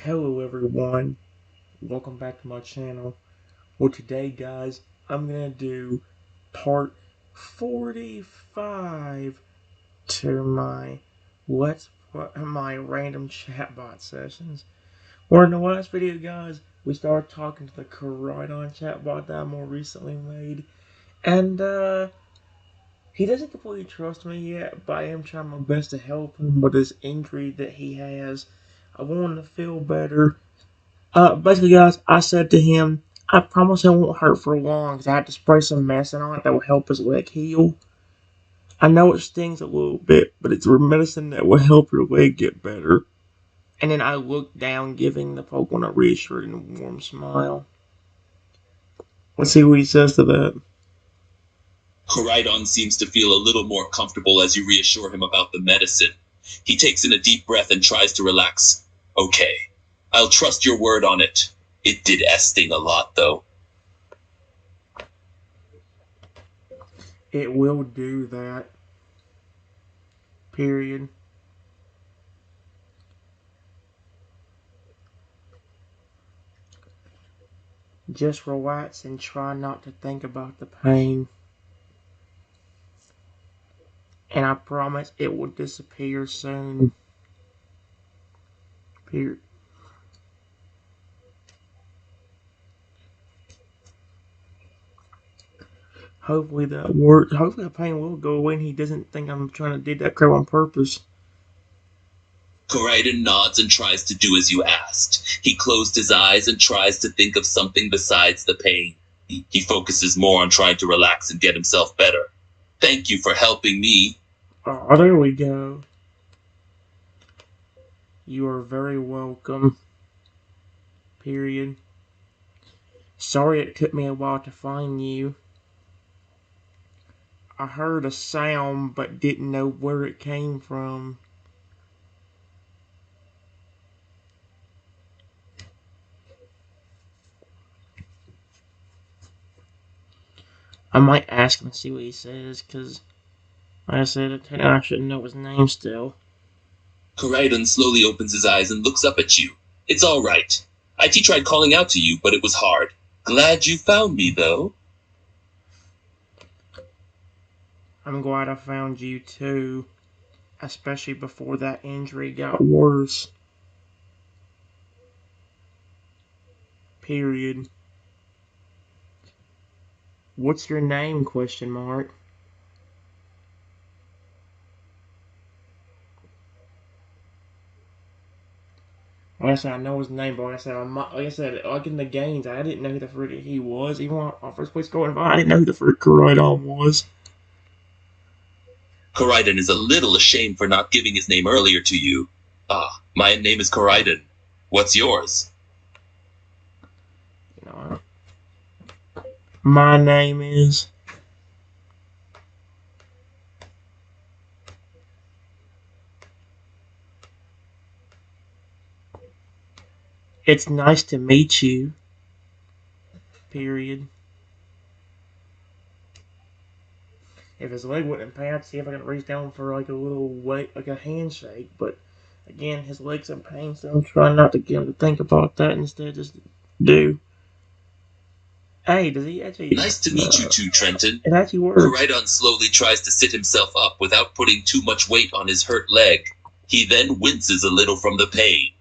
Hello everyone, welcome back to my channel. Well today guys, I'm gonna do part 45 to my random chatbot sessions. Or in the last video guys, we started talking to the Koraidon chatbot that I more recently made. And he doesn't completely trust me yet, but I am trying my best to help him with this injury that he has. I want him to feel better. Basically, guys, I said to him, I promise it won't hurt for long because I had to spray some medicine on it that will help his leg heal. I know it stings a little bit, but it's medicine that will help your leg get better. And then I looked down, giving the Pokemon a reassuring and warm smile. Let's see what he says to that. Koraidon seems to feel a little more comfortable as you reassure him about the medicine. He takes in a deep breath and tries to relax. Okay, I'll trust your word on it. It did sting a lot, though. It will do that. Period. Just relax and try not to think about the pain. And I promise it will disappear soon. Period. Hopefully that works. Hopefully the pain will go away and he doesn't think I'm trying to do that crap on purpose. Koraidon nods and tries to do as you asked. He closed his eyes and tries to think of something besides the pain. He focuses more on trying to relax and get himself better. Thank you for helping me. Oh, there we go. You are very welcome. Period. Sorry it took me a while to find you. I heard a sound but didn't know where it came from. I might ask him and see what he says, because, like I said, I shouldn't know his name still. Koraidon slowly opens his eyes and looks up at you. It's all right. IT tried calling out to you, but it was hard. Glad you found me, though. I'm glad I found you too, especially before that injury got worse. Period. What's your name? Question mark. Like I said, I know his name, but like in the games, I didn't know who the frick he was. Even when I first place going by, I didn't know who the frick Koraidon was. Koraidon is a little ashamed for not giving his name earlier to you. My name is Koraidon. What's yours? You know, my name is. It's nice to meet you. Period. If his leg wouldn't pain, I'd see if I could reach down for like a little weight, like a handshake. But again, his leg's in pain, so I'm trying not to get him to think about that. Instead, just do. Hey, does he actually? Nice to meet you too, Trenton. It actually works. Koraidon slowly tries to sit himself up without putting too much weight on his hurt leg. He then winces a little from the pain.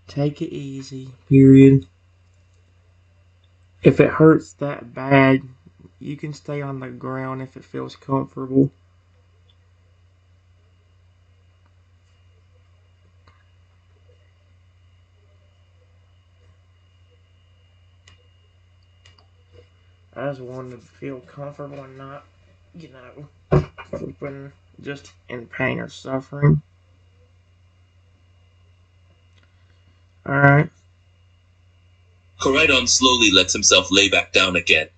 Take it easy. Period. If it hurts that bad, you can stay on the ground if it feels comfortable. I just wanted to feel comfortable and not, open just in pain or suffering. Alright. Koraidon slowly lets himself lay back down again.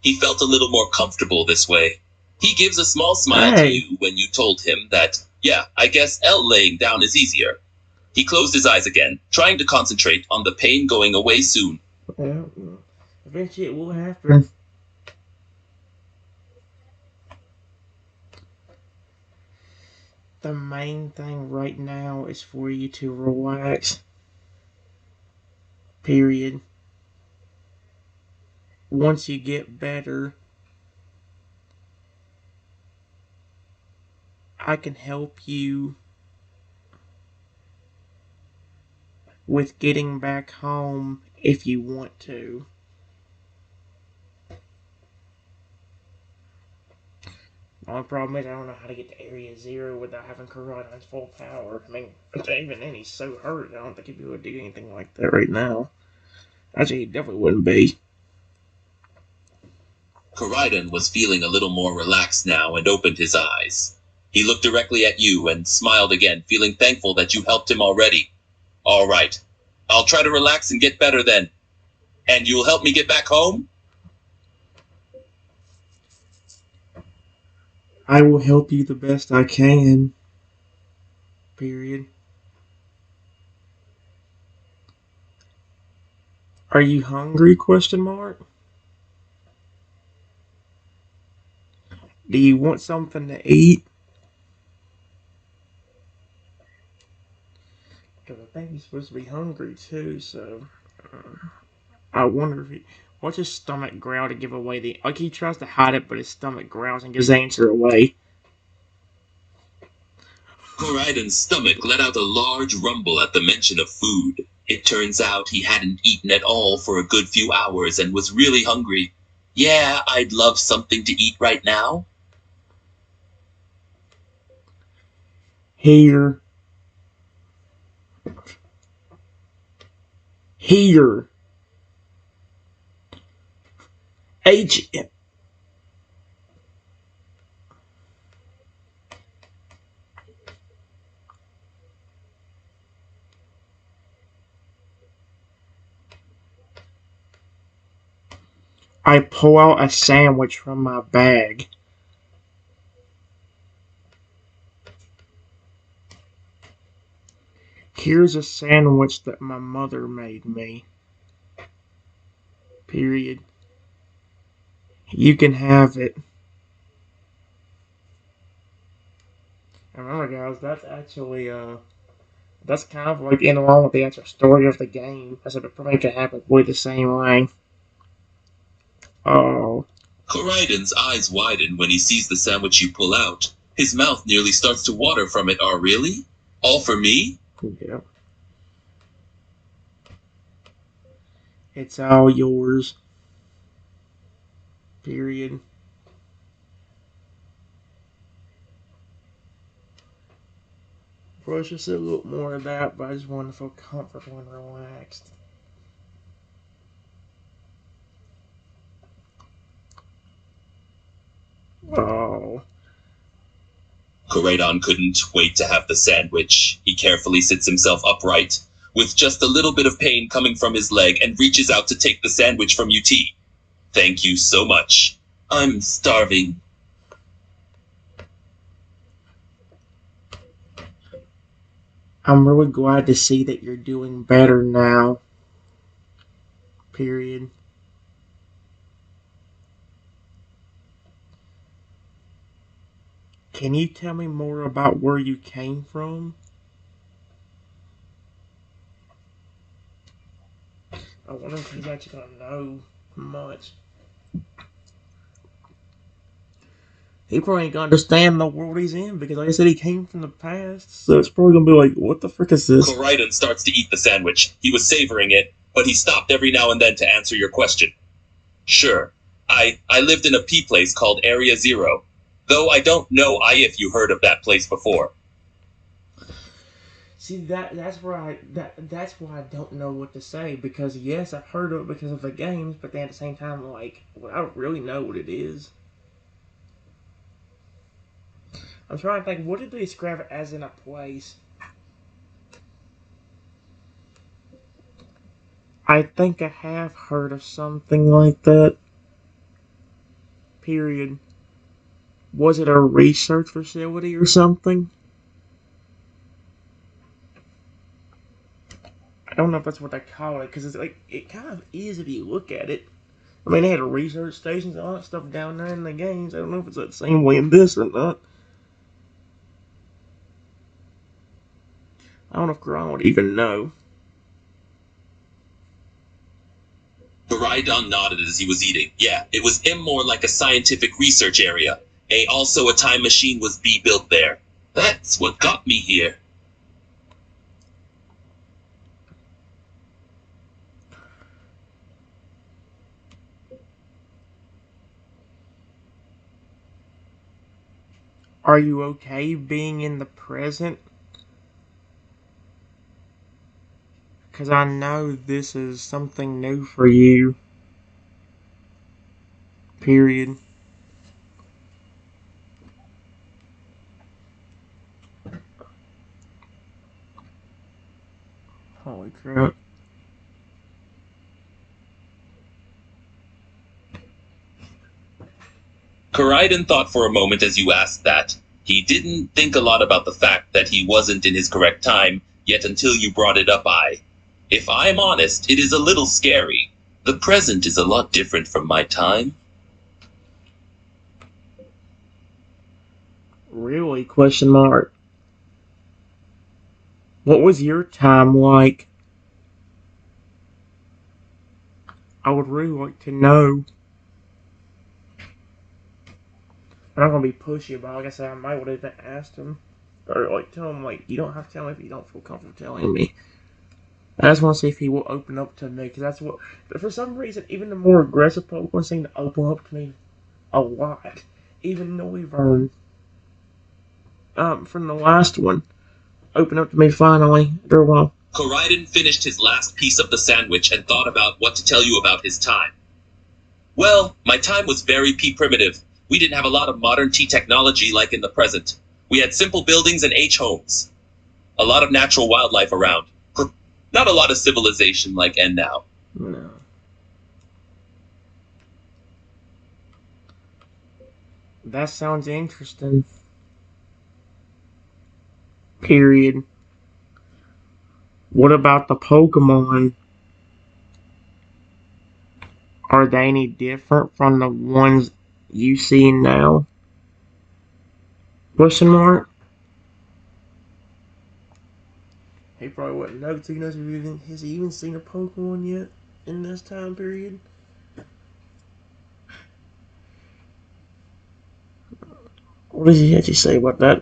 He felt a little more comfortable this way. He gives a small smile to you when you told him that, yeah, I guess L laying down is easier. He closed his eyes again, trying to concentrate on the pain going away soon. Yeah, eventually it will happen. the main thing right now is for you to relax. Period. Once you get better, I can help you with getting back home if you want to. The only problem is I don't know how to get to Area Zero without having Koraidon's full power. I mean, even then he's so hurt, I don't think he'd be able to do anything like that right now. Actually, he definitely wouldn't be. Koraidon was feeling a little more relaxed now and opened his eyes. He looked directly at you and smiled again, feeling thankful that you helped him already. All right. I'll try to relax and get better then. And you'll help me get back home? I will help you the best I can. Period. Are you hungry? Question mark. Do you want something to eat? Because I think he's supposed to be hungry too, so I wonder if he. What's his stomach growl to give away the. Like he tries to hide it, but his stomach growls and gives the answer away. Koraidon's stomach let out a large rumble at the mention of food. It turns out he hadn't eaten at all for a good few hours and was really hungry. Yeah, I'd love something to eat right now. Here. Here. H. I pull out a sandwich from my bag. Here's a sandwich that my mother made me. Period. You can have it. And remember, guys, that's actually that's kind of like in along with the actual story of the game. I said it probably could happen with the same way. Oh. Koraidon's eyes widen when he sees the sandwich you pull out. His mouth nearly starts to water from it. Oh, really? All for me? Yeah. It's all yours. Period. Probably should say a little more of that, but I just want to feel comfortable and relaxed. Oh. Koraidon couldn't wait to have the sandwich. He carefully sits himself upright, with just a little bit of pain coming from his leg, and reaches out to take the sandwich from UT. Thank you so much. I'm starving. I'm really glad to see that you're doing better now. Period. Can you tell me more about where you came from? I wonder if he's actually gonna know much. He probably ain't gonna understand the world he's in because, like I said, he came from the past, so it's probably gonna be like, what the frick is this? Koraidon starts to eat the sandwich. He was savoring it, but he stopped every now and then to answer your question. Sure. I lived in a P place called Area Zero. Though I don't know if you heard of that place before. See that's why I don't know what to say because yes, I've heard of it because of the games, but then at the same time, like, well, I don't really know what it is. I'm trying to think, what did they describe it as in a place? I think I have heard of something like that. Period. Was it a research facility or something? I don't know if that's what they call it, because it's like, it kind of is if you look at it. I mean, they had research stations and all that stuff down there in the games. I don't know if it's the same way in this or not. I don't know if Koraidon would even know. Koraidon nodded as he was eating. Yeah, it was M more like a scientific research area. Also a time machine was B built there. That's what got me here. Are you okay being in the present? Because I know this is something new for you. Period. Holy crap. Koraidon thought for a moment as you asked that. He didn't think a lot about the fact that he wasn't in his correct time, yet until you brought it up if I'm honest, it is a little scary. The present is a lot different from my time. Really? Question mark. What was your time like? I would really like to know. I'm not gonna be pushy, but like I said, I might would have asked him. Or like tell him like you don't have to tell me if you don't feel comfortable telling me. I just want to see if he will open up to me, because that's what. But for some reason, even the more aggressive Pokemon seem to open up to me a lot. Even Noivern, from the last one, opened up to me finally after a while. Koraidon finished his last piece of the sandwich and thought about what to tell you about his time. Well, my time was very primitive. We didn't have a lot of modern T technology like in the present. We had simple buildings and H homes. A lot of natural wildlife around. Not a lot of civilization like N now. No. That sounds interesting. Period. What about the Pokemon? Are they any different from the ones you see now? Question mark? He probably wouldn't know because he knows has he even seen a Pokemon yet in this time period? What does he actually say about that?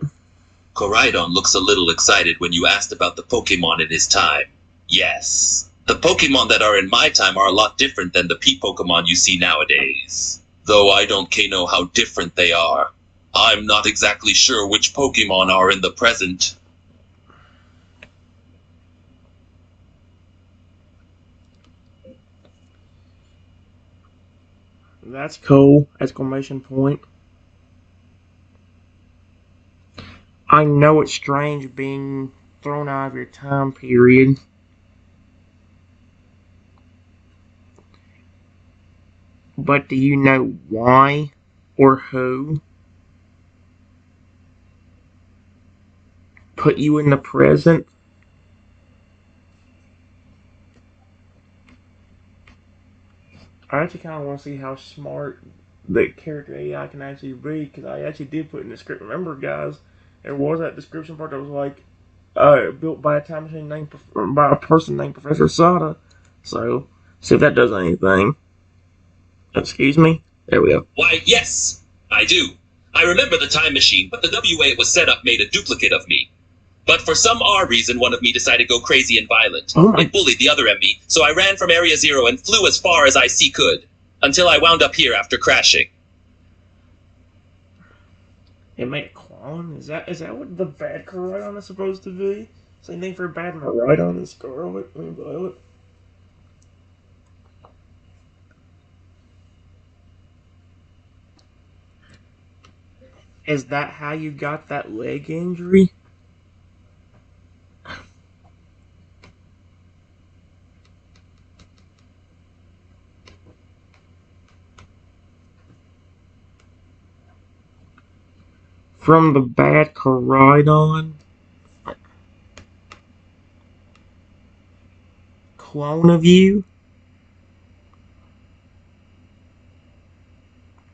Koraidon looks a little excited when you asked about the Pokemon in his time. Yes. The Pokemon that are in my time are a lot different than the Pokemon you see nowadays. Though I don't know how different they are. I'm not exactly sure which Pokemon are in the present. That's cool! Exclamation point. I know it's strange being thrown out of your time period. But do you know why or who put you in the present? I actually kind of want to see how smart the character AI can actually be, because I actually did put in the script. Remember, guys, there was that description part that was like, built by a time machine named by a person named Professor Sada. So, see if that does anything. Excuse me. There we go. Why, yes, I do. I remember the time machine, but the way it was set up made a duplicate of me. But for some odd reason, one of me decided to go crazy and violent. Oh It bullied the other ME, so I ran from Area Zero and flew as far as I could, until I wound up here after crashing. It made a clone? Is that what the bad Koraidon is supposed to be? Same thing for bad Koraidon and Scarlet and Violet. Is that how you got that leg injury? From the bad Koraidon? Clone of you?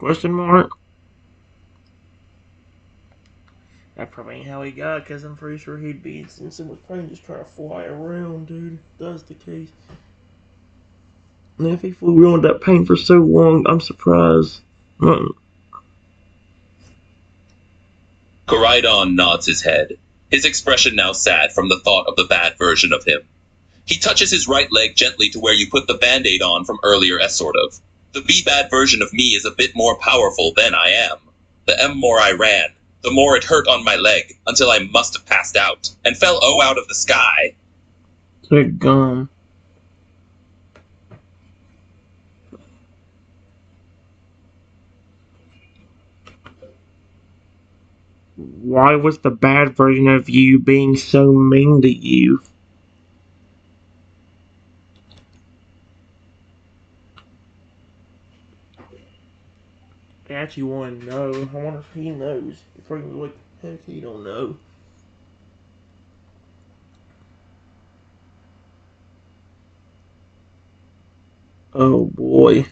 Question mark? That probably ain't how he got, because I'm pretty sure he'd be since it was probably just trying to fly around, dude. If that's the case. And if he flew around that paint for so long, I'm surprised. Koraidon nods his head, his expression now sad from the thought of the bad version of him. He touches his right leg gently to where you put the band-aid on from earlier, sort of. The be-bad version of me is a bit more powerful than I am. The more I ran, the more it hurt on my leg, until I must have passed out, and fell out of the sky. Good gum. Why was the bad version of you being so mean to you? I actually want to know. I wonder if he knows. He's probably like, heck, he don't know. Oh boy.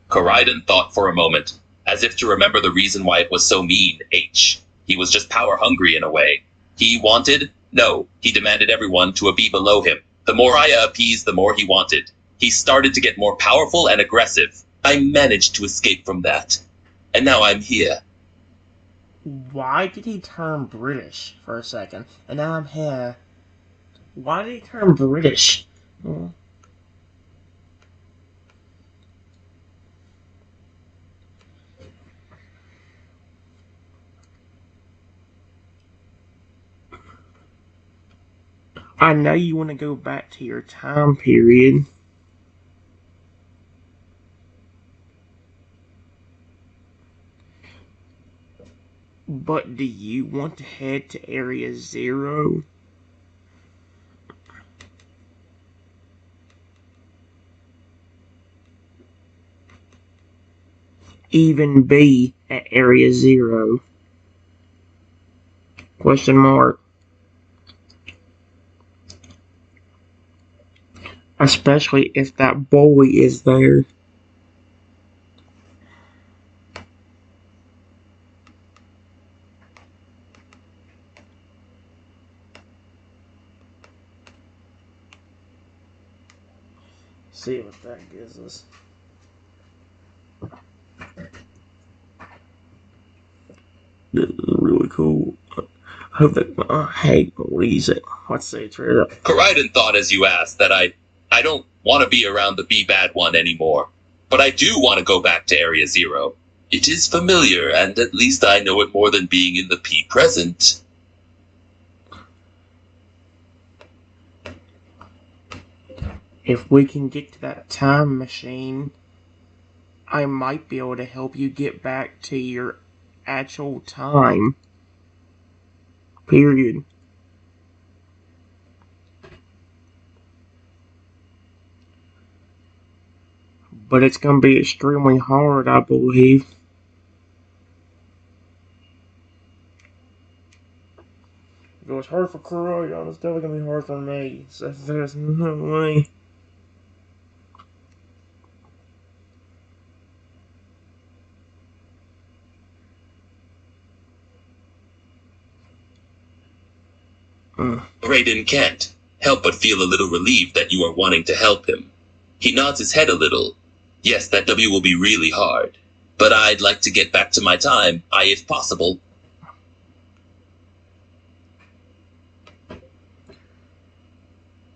Koraidon thought for a moment, as if to remember the reason why it was so mean. He was just power hungry in a way. He wanted? No, he demanded everyone to be below him. The more I appeased, the more he wanted. He started to get more powerful and aggressive. I managed to escape from that. And now I'm here. Why did he turn British for a second? And now I'm here. Why did he turn British? Well, I know you want to go back to your time period. But do you want to head to Area Zero? Even be at Area Zero? Question mark. Especially if that boy is there. See what that gives us. This is really cool. I hope that. Hey, what do you say? Let's say it's right up. Koraidon thought as you asked that I don't want to be around the be-bad one anymore. But I do want to go back to Area Zero. It is familiar, and at least I know it more than being in the present. If we can get to that time machine, I might be able to help you get back to your actual time. Period. But it's going to be extremely hard, I believe. If it was hard for Koraidon, it's definitely going to be hard for me. So there's no way. Koraidon can't help but feel a little relieved that you are wanting to help him. He nods his head a little. Yes, that W will be really hard. But I'd like to get back to my time, if possible.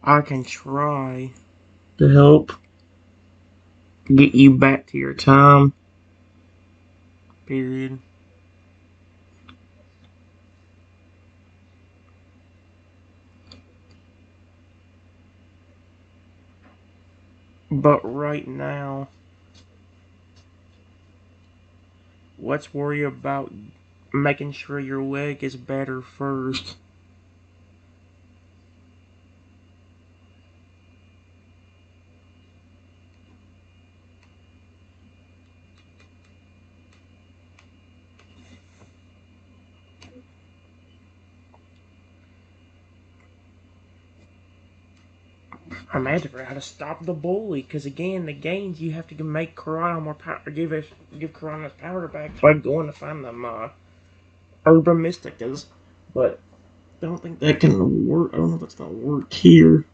I can try to help get you back to your time. Period. But right now, let's worry about making sure your leg is better first. I'm mad to figure out how to stop the bully, because again, the games you have to make Koraidon more power, give Koraidon his power back by going to find them, Urban Mysticas, but I don't think that can work. I don't know if that's gonna work here.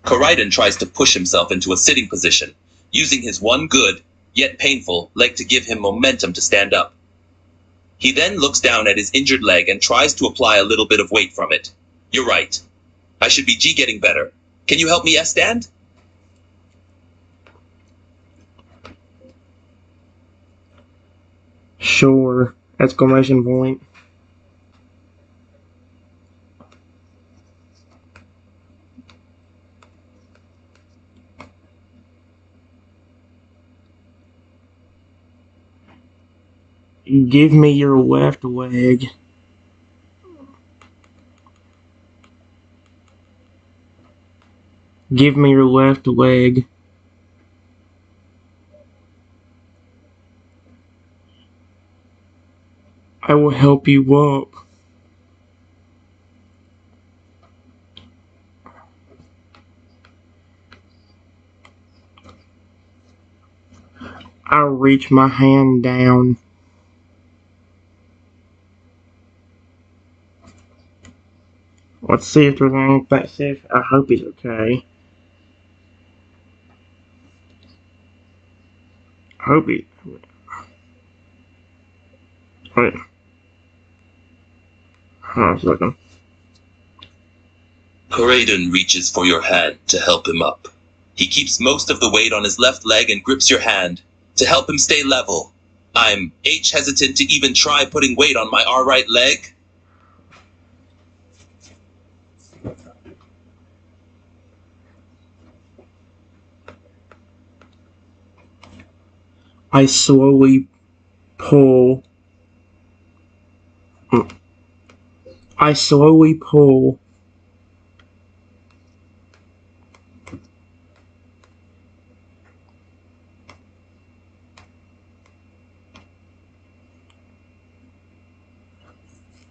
Koraidon tries to push himself into a sitting position, using his one good, yet painful, leg to give him momentum to stand up. He then looks down at his injured leg and tries to apply a little bit of weight from it. You're right. I should be G getting better. Can you help me S-stand? Sure! Exclamation point. Give me your left leg. Give me your left leg. I will help you up. I reach my hand down. Let's see if there's anything safe. I hope he's okay. I hope he. Wait. Hold on a second. Koraidon reaches for your hand to help him up. He keeps most of the weight on his left leg and grips your hand to help him stay level. I'm H hesitant to even try putting weight on my R right leg. I slowly pull. I slowly pull.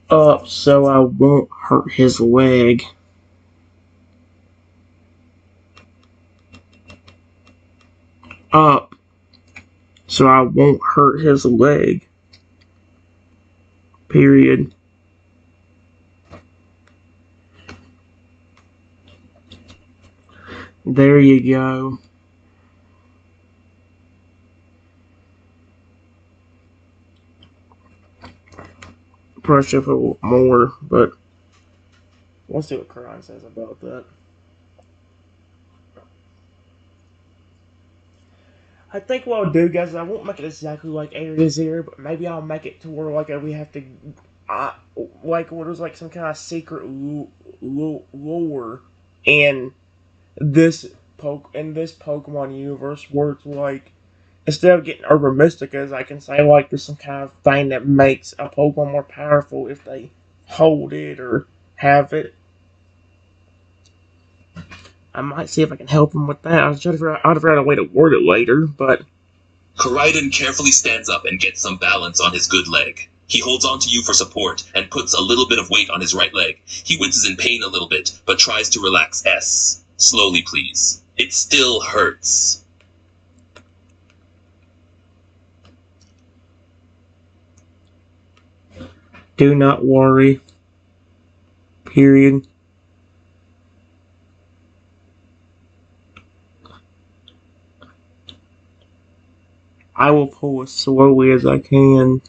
Up so I won't hurt his leg. Up so I won't hurt his leg. Period. There you go. Brush up a little more, but we'll see what Koraidon says about that. I think what I'll do, guys, is I won't make it exactly like A to Zero, but maybe I'll make it to where like we have to, like where there's like some kind of secret lore in this Pokemon universe where it's like instead of getting Urban Mysticas, I can say like there's some kind of thing that makes a Pokemon more powerful if they hold it or have it. I might see if I can help him with that. I'll try to figure out a way to word it later, but Koraidon carefully stands up and gets some balance on his good leg. He holds on to you for support and puts a little bit of weight on his right leg. He winces in pain a little bit, but tries to relax. S. Slowly, please. It still hurts. do not worry. Period. I will pull as slowly as I can.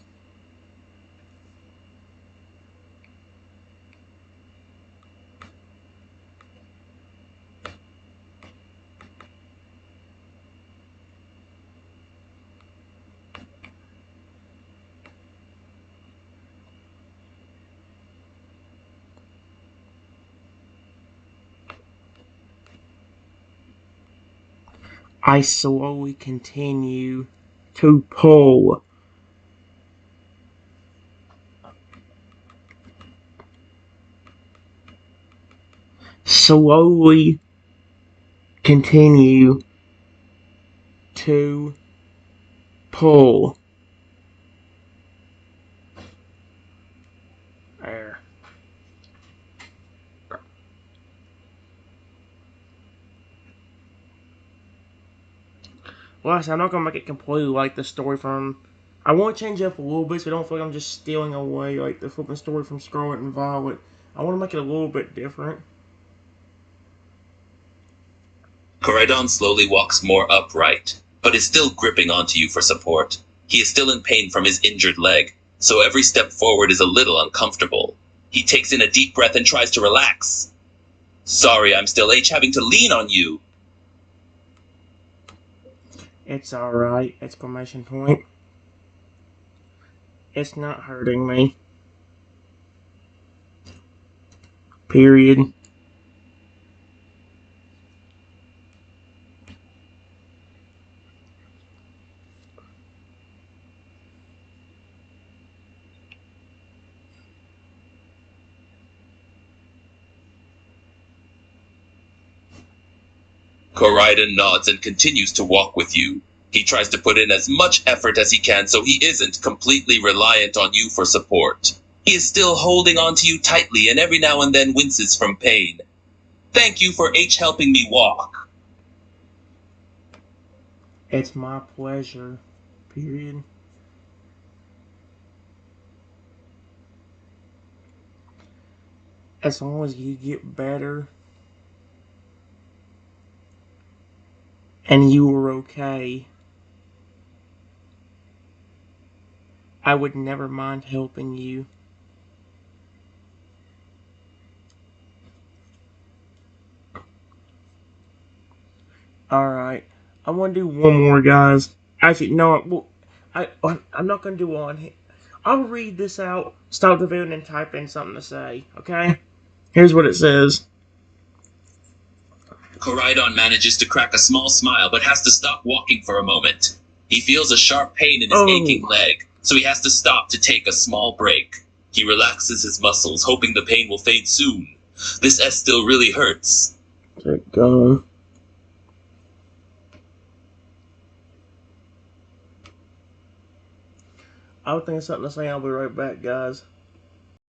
I slowly continue to pull. Slowly continue to pull. There. Well, I'm not gonna make it completely like the story from I want to change it up a little bit so I don't feel like I'm just stealing away like the flipping story from Scarlet and Violet. I want to make it a little bit different. Koraidon slowly walks more upright, but is still gripping onto you for support. He is still in pain from his injured leg, so every step forward is a little uncomfortable. He takes in a deep breath and tries to relax. Sorry, I'm still having to lean on you. It's alright! Exclamation point. It's not hurting me. Period. Koraidon nods and continues to walk with you. He tries to put in as much effort as he can so he isn't completely reliant on you for support. He is still holding on to you tightly and every now and then winces from pain. Thank you for helping me walk. It's my pleasure. Period. As long as you get better and you were okay, I would never mind helping you. Alright, I want to do one more, guys. Actually, no, well, I'm not going to do one. I'll read this out, stop the video, and then type in something to say, okay? Here's what it says. Koraidon manages to crack a small smile but has to stop walking for a moment. He feels a sharp pain in his aching leg, so he has to stop to take a small break. He relaxes his muscles, hoping the pain will fade soon. This S still really hurts. There it goes. I would think of something to say. I'll be right back, guys.